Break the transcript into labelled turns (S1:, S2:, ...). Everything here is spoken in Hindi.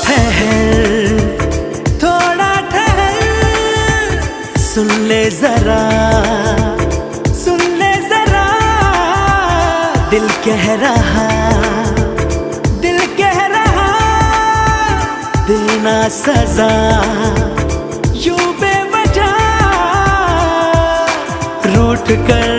S1: ठहर, थोड़ा ठहर, सुन ले जरा, सुन ले जरा, दिल कह रहा, दिल कह रहा, देना सजा यूं